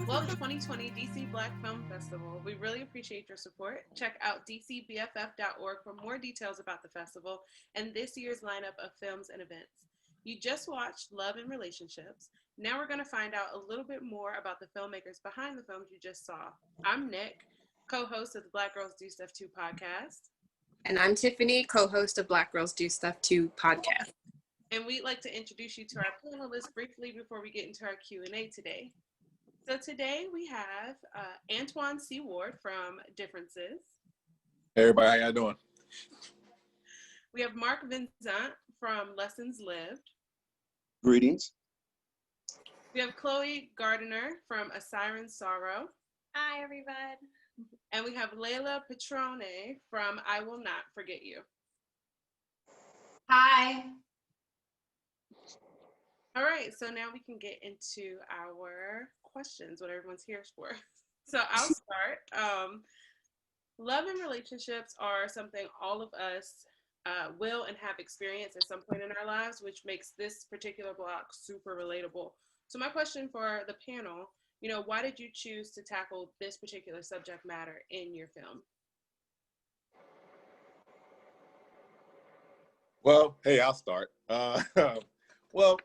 Well, the 2020 DC Black Film Festival, we really appreciate your support. Check out dcbff.org for more details about the festival and this year's lineup of films and events. You just watched Love and Relationships. Now we're going to find out a little bit more about the filmmakers behind the films you just saw. I'm Nick, co-host of the Black Girls Do Stuff 2 podcast. And I'm Tiffany, co-host of Black Girls Do Stuff 2 podcast. And we'd like to introduce you to our panelists briefly before we get into our Q&A today. So today we have Antjuan C. from Differences. Hey everybody, how y'all doing? We have Mark Vinzant from Lessons Lived. Greetings. We have Chloe Gardiner from A Sirens Sorrow. Hi, everyone. And we have Laila Petrone from I Will Not Forget You. Hi. All right, so now we can get into our questions, what everyone's here for. So I'll start. Love and relationships are something all of us will and have experienced at some point in our lives, which makes this particular block super relatable. So my question for the panel, why did you choose to tackle this particular subject matter in your film? Well, hey, I'll start. Well,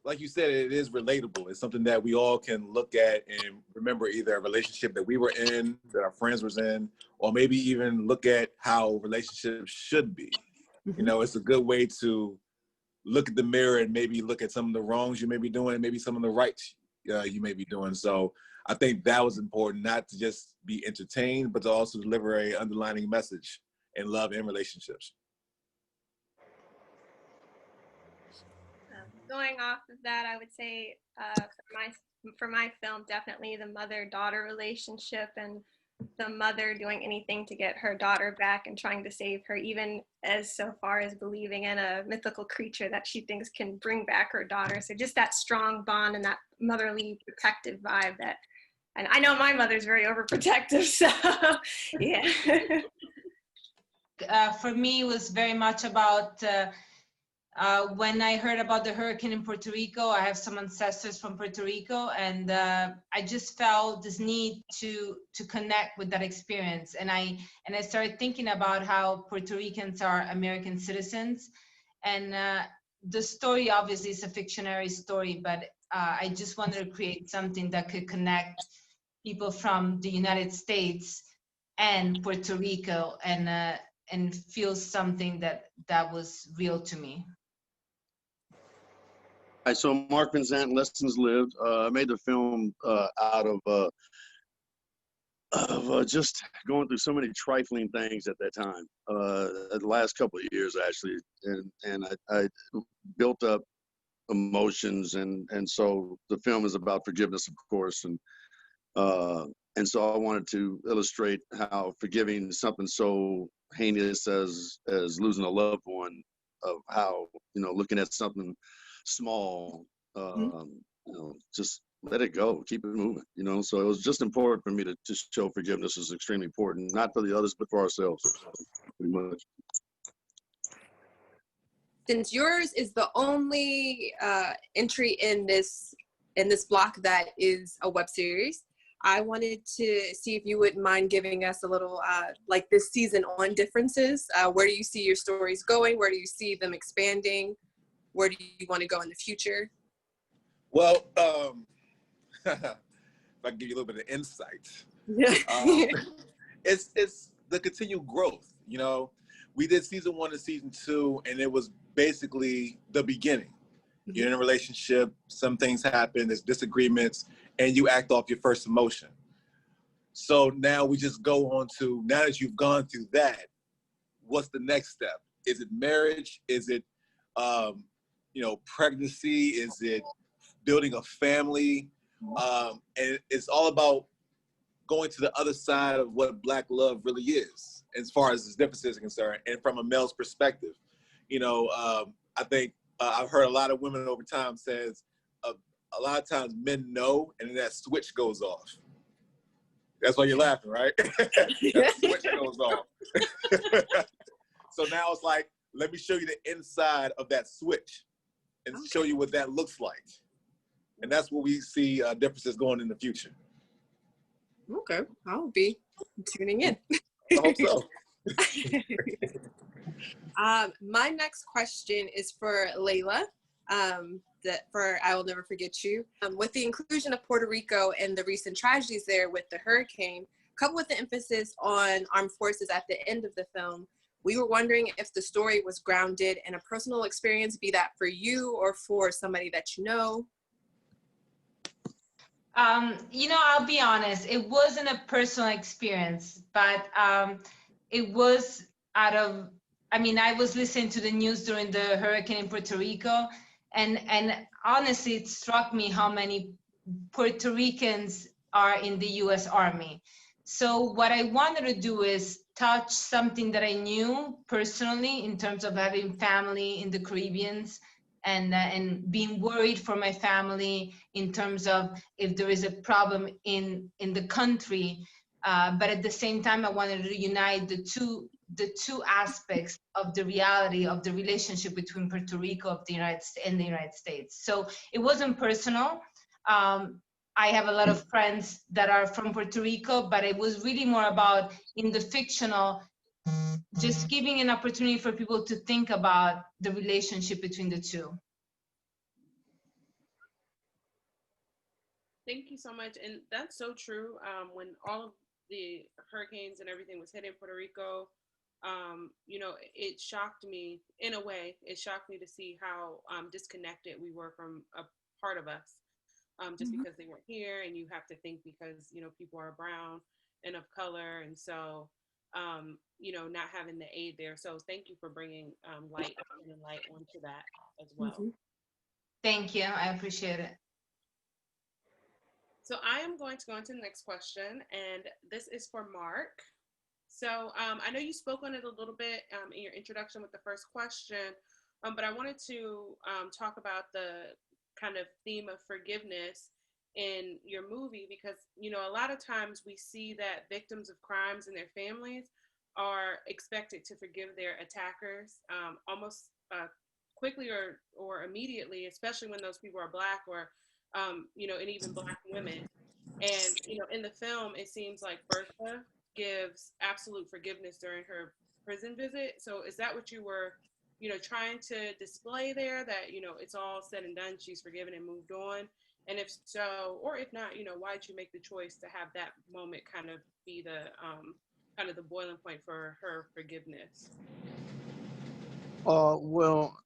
like you said, it is relatable. It's something that we all can look at and remember either a relationship that we were in, that our friends was in, or maybe even look at how relationships should be. It's a good way to look at the mirror and maybe look at some of the wrongs you may be doing and maybe some of the rights you may be doing. So I think that was important, not to just be entertained, but to also deliver a underlining message in love and relationships. Going off of that, I would say for my film, definitely the mother-daughter relationship and the mother doing anything to get her daughter back and trying to save her, even as so far as believing in a mythical creature that she thinks can bring back her daughter. So just that strong bond and that motherly protective vibe and I know my mother's very overprotective, so yeah. For me, it was very much about when I heard about the hurricane in Puerto Rico. I have some ancestors from Puerto Rico, and I just felt this need to connect with that experience. And I started thinking about how Puerto Ricans are American citizens. And the story obviously is a fictionary story, but I just wanted to create something that could connect people from the United States and Puerto Rico and feel something that was real to me. Hi, so Mark Vinzant, Lessons Lived. I made the film out of just going through so many trifling things at that time. The last couple of years, actually, and I built up emotions, and so the film is about forgiveness, of course, and so I wanted to illustrate how forgiving something so heinous as losing a loved one, of how looking at something small, just let it go, keep it moving, so it was just important for me to show forgiveness is extremely important, not for the others but for ourselves, pretty much. Since yours is the only entry in this block that is a web series, I wanted to see if you wouldn't mind giving us a little, like this season on Differences. Where do you see your stories going? Where do you see them expanding? Where do you want to go in the future? Well, if I can give you a little bit of insight, it's the continued growth. We did season 1 and season 2, and it was basically the beginning. You're in a relationship, some things happen, there's disagreements, and you act off your first emotion. So now we just go on to, now that you've gone through that, what's the next step? Is it marriage? Is it, pregnancy? Is it building a family? And it's all about going to the other side of what Black love really is, as far as this difference is concerned, and from a male's perspective. I think I've heard a lot of women over time says, a lot of times men know, and then that switch goes off. That's why you're laughing, right? That switch goes off. So now it's like, let me show you the inside of that switch and show you what that looks like. And that's what we see differences going in the future. Okay, I'll be tuning in. I hope so. My next question is for Laila. For I Will Never Forget You. With the inclusion of Puerto Rico and the recent tragedies there with the hurricane, coupled with the emphasis on armed forces at the end of the film, we were wondering if the story was grounded in a personal experience, be that for you or for somebody that you know. You know, I'll be honest, it wasn't a personal experience, but it was out of, I mean, I was listening to the news during the hurricane in Puerto Rico, and honestly, it struck me how many Puerto Ricans are in the US Army. So what I wanted to do is touch something that I knew personally in terms of having family in the Caribbean and being worried for my family in terms of if there is a problem in the country. But at the same time, I wanted to unite the two aspects of the reality of the relationship between Puerto Rico and the United States. So it wasn't personal. I have a lot of friends that are from Puerto Rico, but it was really more about in the fictional, just giving an opportunity for people to think about the relationship between the two. Thank you so much. And that's so true. When all of the hurricanes and everything was hitting Puerto Rico, you know, it shocked me in a way. It shocked me to see how disconnected we were from a part of us, just because they weren't here. And you have to think because, you know, people are brown and of color. And so, you know, not having the aid there. So thank you for bringing light onto that as well. Thank you. I appreciate it. So I am going to go into the next question, and this is for Mark. So I know you spoke on it a little bit in your introduction with the first question, but I wanted to talk about the kind of theme of forgiveness in your movie because, you know, a lot of times we see that victims of crimes and their families are expected to forgive their attackers almost quickly or immediately, especially when those people are Black or you know, and even Black women. And, you know, in the film, it seems like Bertha gives absolute forgiveness during her prison visit. So is that what you were, you know, trying to display there, that, you know, it's all said and done, she's forgiven and moved on? And if so, or if not, you know, why did you make the choice to have that moment kind of be the kind of the boiling point for her forgiveness? Well,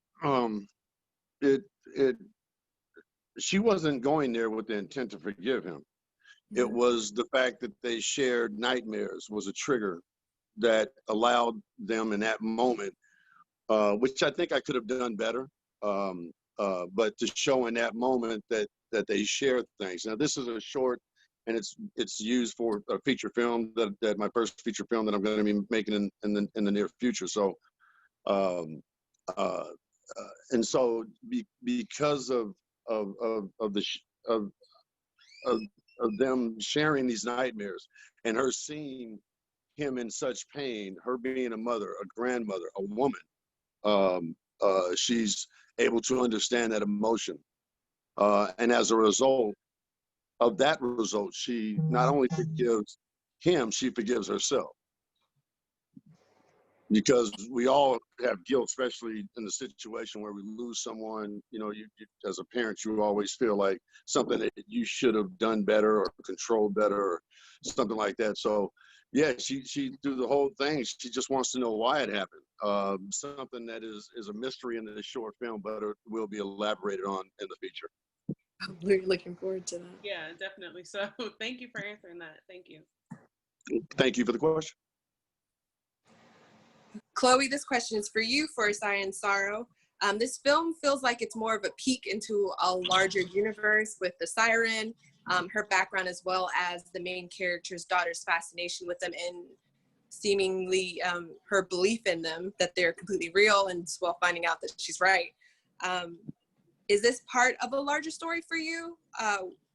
she wasn't going there with the intent to forgive him. It was the fact that they shared nightmares was a trigger that allowed them in that moment, which I think I could have done better. But to show in that moment that they share things. Now this is a short, and it's used for a feature film that my first feature film that I'm going to be making in the near future. So, and so because of them sharing these nightmares and her seeing him in such pain, her being a mother, a grandmother, a woman, she's able to understand that emotion. And as a result of that result, she not only forgives him, she forgives herself. Because we all have guilt, especially in the situation where we lose someone. You know, you as a parent, you always feel like something that you should have done better or controlled better or something like that. So yeah, she through the whole thing, she just wants to know why it happened. Something that is a mystery in the short film, but it will be elaborated on in the feature. I'm really looking forward to that. Yeah, definitely. So thank you for answering that. Thank you. Thank you for the question. Chloe, this question is for you for Sirens Sorrow. This film feels like it's more of a peek into a larger universe with the siren, her background, as well as the main character's daughter's fascination with them and seemingly her belief in them, that they're completely real, and as well finding out that she's right. Is this part of a larger story for you?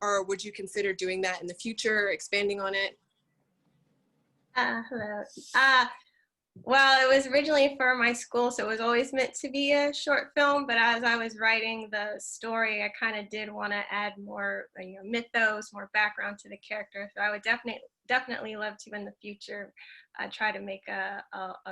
Or would you consider doing that in the future, expanding on it? Hello. Well, it was originally for my school, so it was always meant to be a short film. But as I was writing the story, I kind of did want to add more, mythos, more background to the character. So I would definitely love to in the future try to make a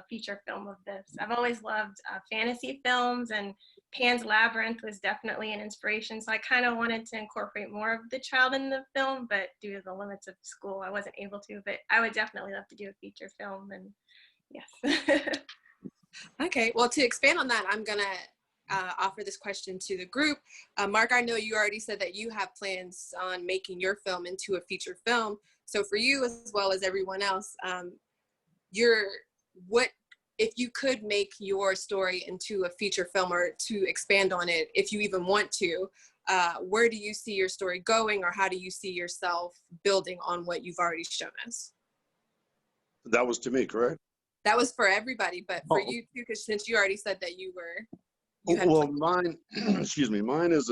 feature film of this. I've always loved fantasy films, and Pan's Labyrinth was definitely an inspiration. So I kind of wanted to incorporate more of the child in the film, but due to the limits of school, I wasn't able to. But I would definitely love to do a feature film, and yes. Okay, well, to expand on that, I'm gonna offer this question to the group. Mark, I know you already said that you have plans on making your film into a feature film. So for you, as well as everyone else, if you could make your story into a feature film, or to expand on it, if you even want to, where do you see your story going, or how do you see yourself building on what you've already shown us? That was to me, correct? That was for everybody, but for you too, because since you already said that you had well, mine, excuse me, mine is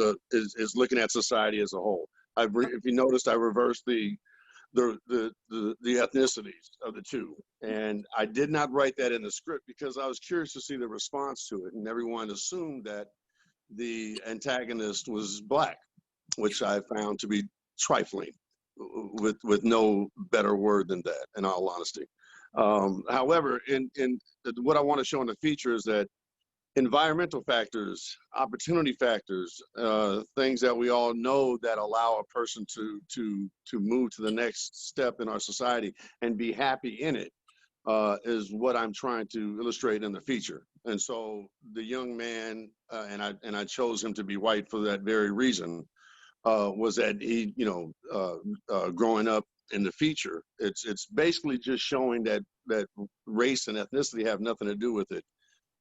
looking at society as a whole. If you noticed, I reversed the ethnicities of the two, and I did not write that in the script because I was curious to see the response to it, and everyone assumed that the antagonist was black, which I found to be trifling, with no better word than that, in all honesty. However, in what I want to show in the feature is that environmental factors, opportunity factors, things that we all know that allow a person to move to the next step in our society and be happy in it, is what I'm trying to illustrate in the feature. And so the young man, and I chose him to be white for that very reason, was that he, growing up in the feature, it's basically just showing that race and ethnicity have nothing to do with it,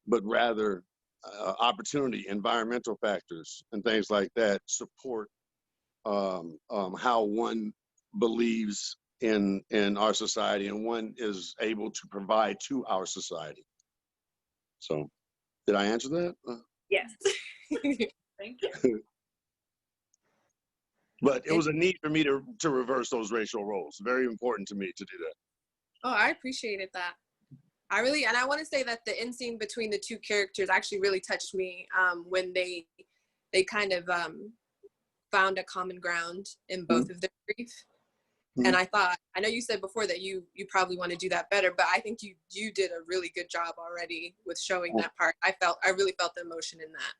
but rather opportunity, environmental factors, and things like that support how one believes in our society, and one is able to provide to our society. So, did I answer that? Yes. Thank you. But it was a need for me to reverse those racial roles. Very important to me to do that. Oh, I appreciated that. And I want to say that the end scene between the two characters actually really touched me, when they kind of found a common ground in both of their grief. And I know you said before that you probably want to do that better, but I think you did a really good job already with showing that part. I really felt the emotion in that.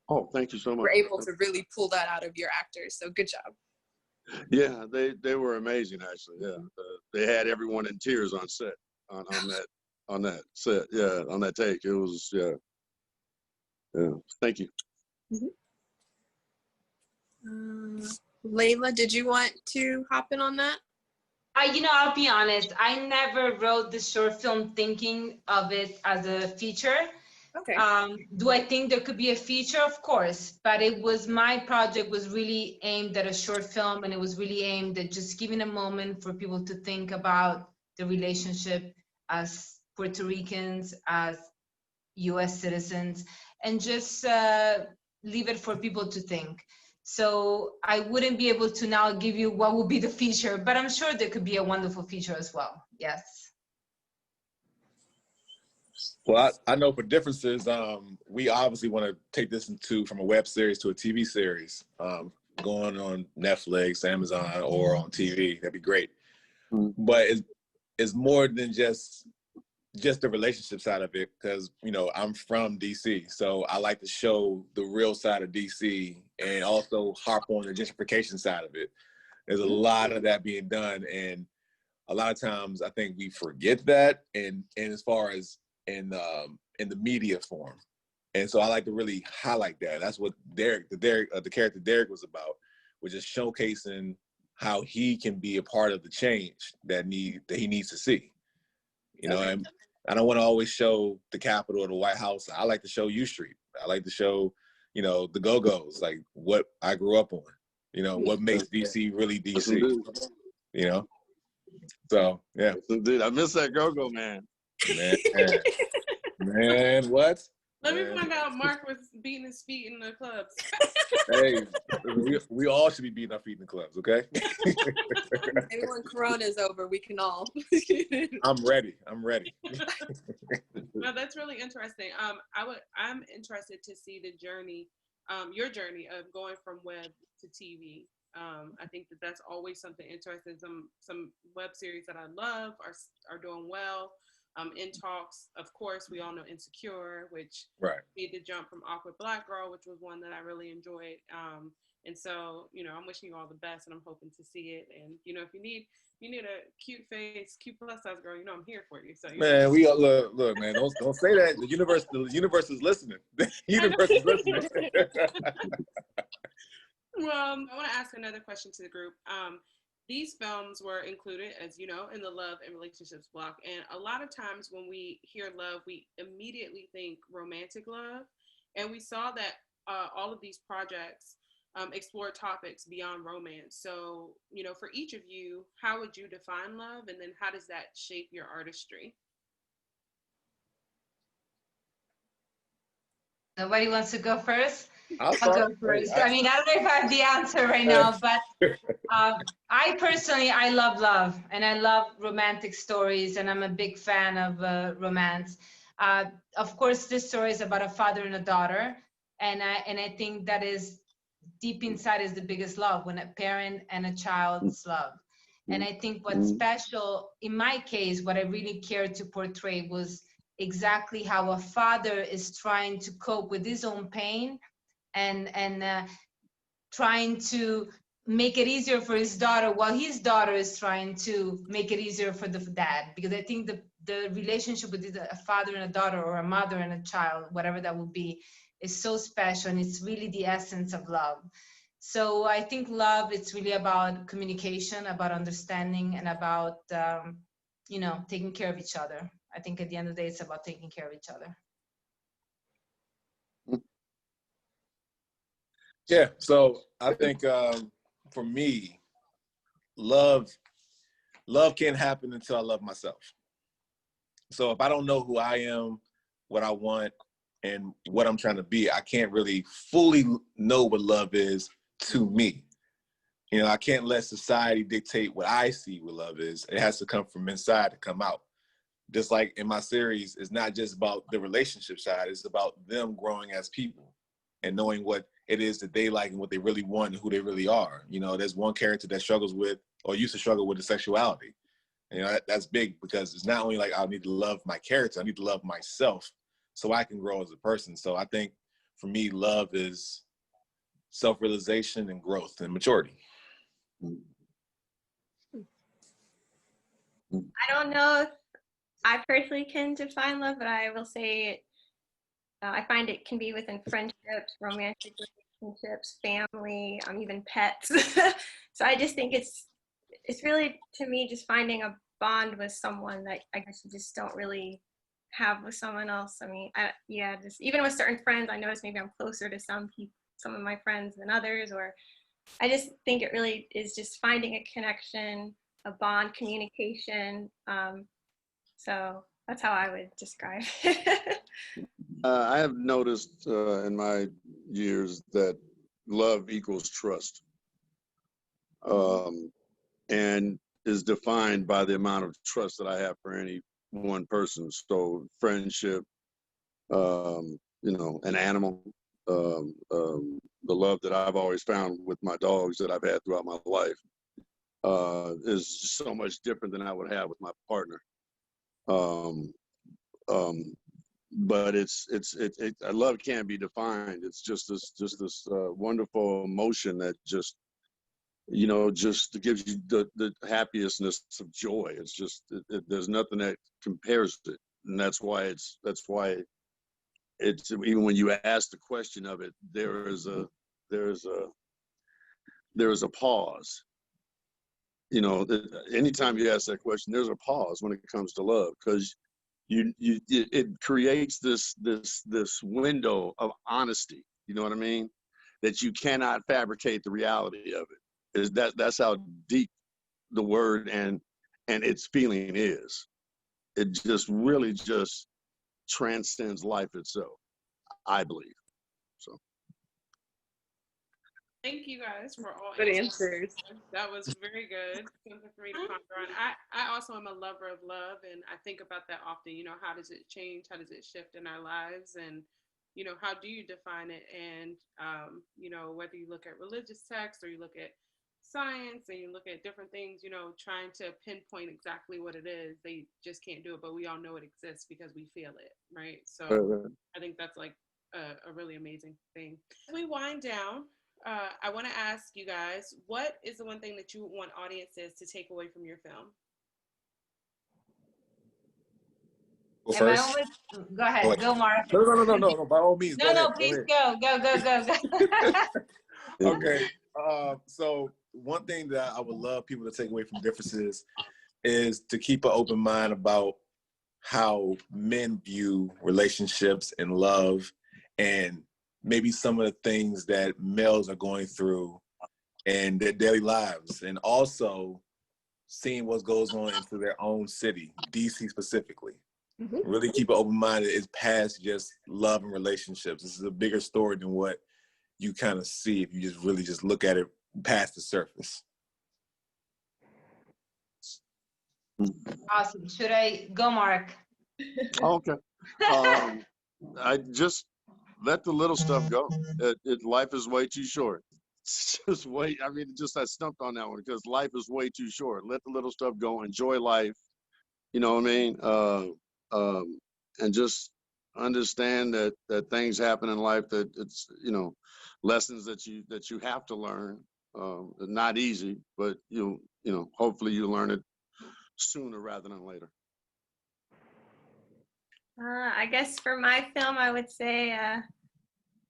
Oh, thank you so much. We're able to really pull that out of your actors, so good job. Yeah, they were amazing, actually. Yeah, they had everyone in tears on set, on that set. Yeah, on that take. It was, yeah. Thank you. Laila, did you want to hop in on that? I'll be honest. I never wrote the short film thinking of it as a feature. Okay. Do I think there could be a feature? Of course, but my project was really aimed at a short film, and it was really aimed at just giving a moment for people to think about the relationship as Puerto Ricans, as US citizens, and just leave it for people to think. So I wouldn't be able to now give you what will be the feature, but I'm sure there could be a wonderful feature as well. Yes. Well, I know for differences, we obviously want to take this from a web series to a TV series, going on Netflix, Amazon, or on TV. That'd be great. But it's more than just the relationship side of it, because I'm from DC, so I like to show the real side of DC and also harp on the gentrification side of it. There's a lot of that being done, and a lot of times I think we forget that, and as far as in the media form. And so I like to really highlight that. That's what the character Derek was about, was just showcasing how he can be a part of the change that he needs to see. And I don't want to always show the Capitol or the White House. I like to show U Street. I like to show, the Go-Go's, like what I grew up on, what makes DC really DC, So, yeah. Dude, I miss that Go-Go, man. Man, what? Let me find out Mark was beating his feet in the clubs. Hey, we all should be beating our feet in the clubs, okay? Maybe when Corona is over, we can all. I'm ready. No, that's really interesting. I'm interested to see the journey, your journey of going from web to TV. I think that's always something interesting. Some web series that I love are doing well. In talks, of course, we all know Insecure, which made the jump from Awkward Black Girl, which was one that I really enjoyed. And so, I'm wishing you all the best, and I'm hoping to see it. And if you need a cute face, cute plus size girl, I'm here for you. So man, we look, man. Don't say that. The universe is listening. The universe is listening. Well, I want to ask another question to the group. These films were included, as you know, in the love and relationships block. And a lot of times when we hear love, we immediately think romantic love. And we saw that all of these projects explore topics beyond romance. So, for each of you, how would you define love? And then how does that shape your artistry? Nobody wants to go first? I'll go first. I mean, I don't know if I have the answer right now, but I love love, and I love romantic stories, and I'm a big fan of romance. Of course, this story is about a father and a daughter, and I think that is deep inside is the biggest love, when a parent and a child's love. And I think what's special in my case, what I really cared to portray was exactly how a father is trying to cope with his own pain and trying to make it easier for his daughter, while his daughter is trying to make it easier for the dad. Because I think the relationship with a father and a daughter, or a mother and a child, whatever that would be, is so special, and it's really the essence of love. So I think love, it's really about communication, about understanding, and about taking care of each other. I think at the end of the day, it's about taking care of each other. Yeah, so I think for me, love can't happen until I love myself. So if I don't know who I am, what I want, and what I'm trying to be, I can't really fully know what love is to me. I can't let society dictate what I see what love is. It has to come from inside to come out. Just like in my series, it's not just about the relationship side, it's about them growing as people and knowing what it is that they like and what they really want and who they really are. There's one character that struggles with, or used to struggle with, the sexuality. That's big, because it's not only like I need to love my character, I need to love myself so I can grow as a person. So I think for me, love is self-realization and growth and maturity. I don't know if I personally can define love, but I will say I find it can be within friendships, romantic relationships, family, even pets. So I just think it's really, to me, just finding a bond with someone that I guess you just don't really have with someone else. I mean, just even with certain friends, I notice maybe I'm closer to some of my friends than others, or I just think it really is just finding a connection, a bond, communication. So that's how I would describe it. I have noticed in my years that love equals trust, and is defined by the amount of trust that I have for any one person. So friendship, an animal, the love that I've always found with my dogs that I've had throughout my life is so much different than I would have with my partner. But love can't be defined. It's just this wonderful emotion that just gives you the happiness of joy. It's just there's nothing that compares to it, and that's why it's even when you ask the question of it, there is a pause. Anytime you ask that question, there's a pause when it comes to love, because it creates this window of honesty. You know what I mean? That you cannot fabricate the reality of it. That's how deep the word and its feeling is. It just really just transcends life itself, I believe. So Thank you guys for all Good answers. answers. That was very good. Something for me to ponder on. I also am a lover of love, and I think about that often. You know, how does it change? How does it shift in our lives? And, you know, how do you define it? And, you know, whether you look at religious texts or you look at science and you look at different things, you know, trying to pinpoint exactly what it is, they just can't do it. But we all know it exists because we feel it, right? So I think that's like a really amazing thing. As we wind down, I want to ask you guys, what is the one thing that you want audiences to take away from your film? Go Am I first. always? Go Go ahead. ahead. Go, Mark. No. By all means, No, go ahead. no, Go please ahead. go. Okay. So one thing that I would love people to take away from differences is to keep an open mind about how men view relationships and love, and maybe some of the things that males are going through in their daily lives, and also seeing what goes on into their own city, DC specifically. Really keep an open mind. It's past just love and relationships. This is a bigger story than what you kind of see if you just really just look at it past the surface. Awesome. Should I go, Mark? Okay. I just let the little stuff go. Life is way too short. Just wait. I mean, just I stumped on that one because life is way too short. Let the little stuff go. Enjoy life. You know what I mean? And just understand that things happen in life, that it's, you know, lessons that you have to learn. Not easy, but you know, hopefully you learn it sooner rather than later. I guess for my film, I would say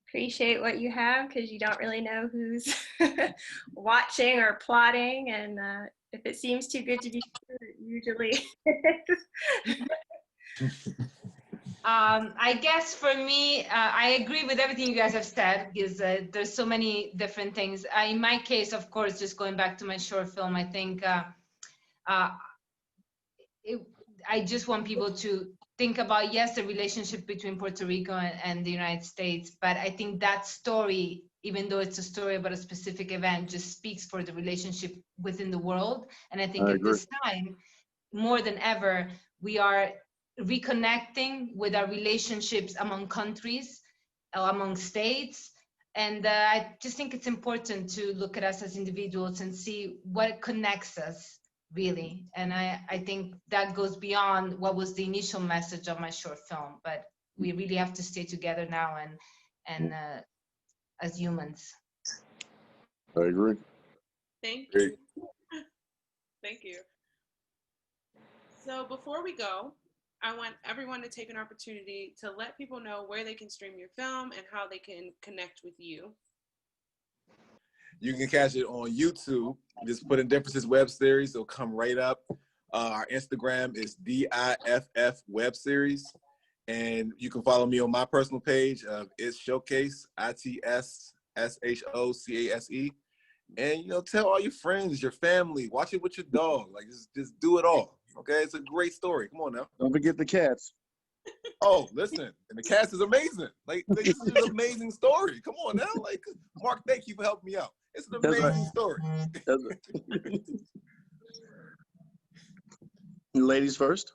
appreciate what you have, because you don't really know who's watching or plotting, and if it seems too good to be true, it usually is. I guess for me, I agree with everything you guys have said, because there's so many different things. In my case, of course, just going back to my short film, I think I just want people to think about, yes, the relationship between Puerto Rico and the United States, but I think that story, even though it's a story about a specific event, just speaks for the relationship within the world. And I think at this time, more than ever, we are reconnecting with our relationships among countries, among states. And I just think it's important to look at us as individuals and see what connects us, really. And I think that goes beyond what was the initial message of my short film, but we really have to stay together now and as humans. I agree. Thank you. Thank you. So before we go, I want everyone to take an opportunity to let people know where they can stream your film and how they can connect with you. You can catch it on YouTube. Just put in Differences Web Series. It'll come right up. Our Instagram is DIFF Web Series. And you can follow me on my personal page. It's Showcase, ITSSHOCASE. And, you know, tell all your friends, your family. Watch it with your dog. Like, just do it all. Okay? It's a great story. Come on now. Don't forget the cats. Oh, listen, and the cast is amazing. Like this is an amazing story. Come on now, like Mark, thank you for helping me out. It's an amazing story. Ladies first.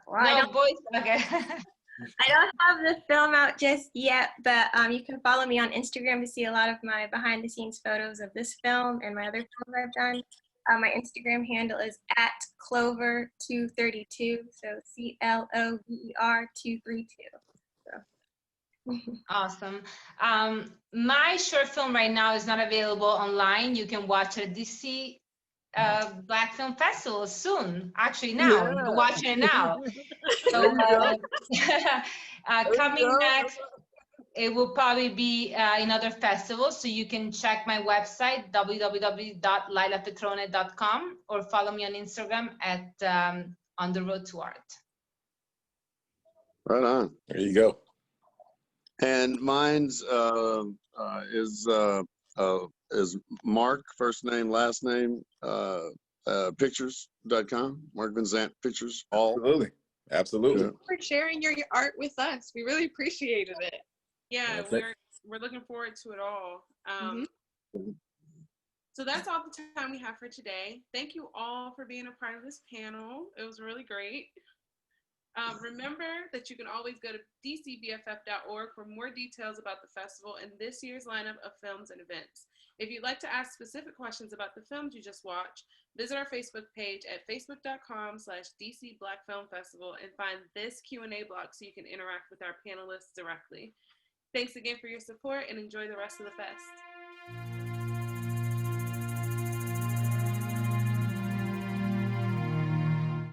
Well, No, boys. Okay. I don't have the film out just yet, but you can follow me on Instagram to see a lot of my behind the scenes photos of this film and my other films I've done. My Instagram handle is @Clover232, so CLOVER 232. So. Awesome. My short film right now is not available online. You can watch it at DC Black Film Festival soon. Actually, now you're watching it now. So coming next, it will probably be in other festivals. So you can check my website, www.lailapetrone.com, or follow me on Instagram at On the Road to Art. Right on. There you go. And mine's is Mark, first name, last name, pictures.com. Mark Vinzant Pictures, all. Absolutely. For sharing your art with us. We really appreciated it. Yeah, Yeah, we're we're looking forward to it all. Mhm. So that's all the time we have for today. Thank you all for being a part of this panel. It was really great. Remember that you can always go to dcbff.org for more details about the festival and this year's lineup of films and events. If you'd like to ask specific questions about the films you just watched, visit our Facebook page at facebook.com/DC Black Film Festival and find this Q&A block so you can interact with our panelists directly. Thanks again for your support and enjoy the rest of the fest.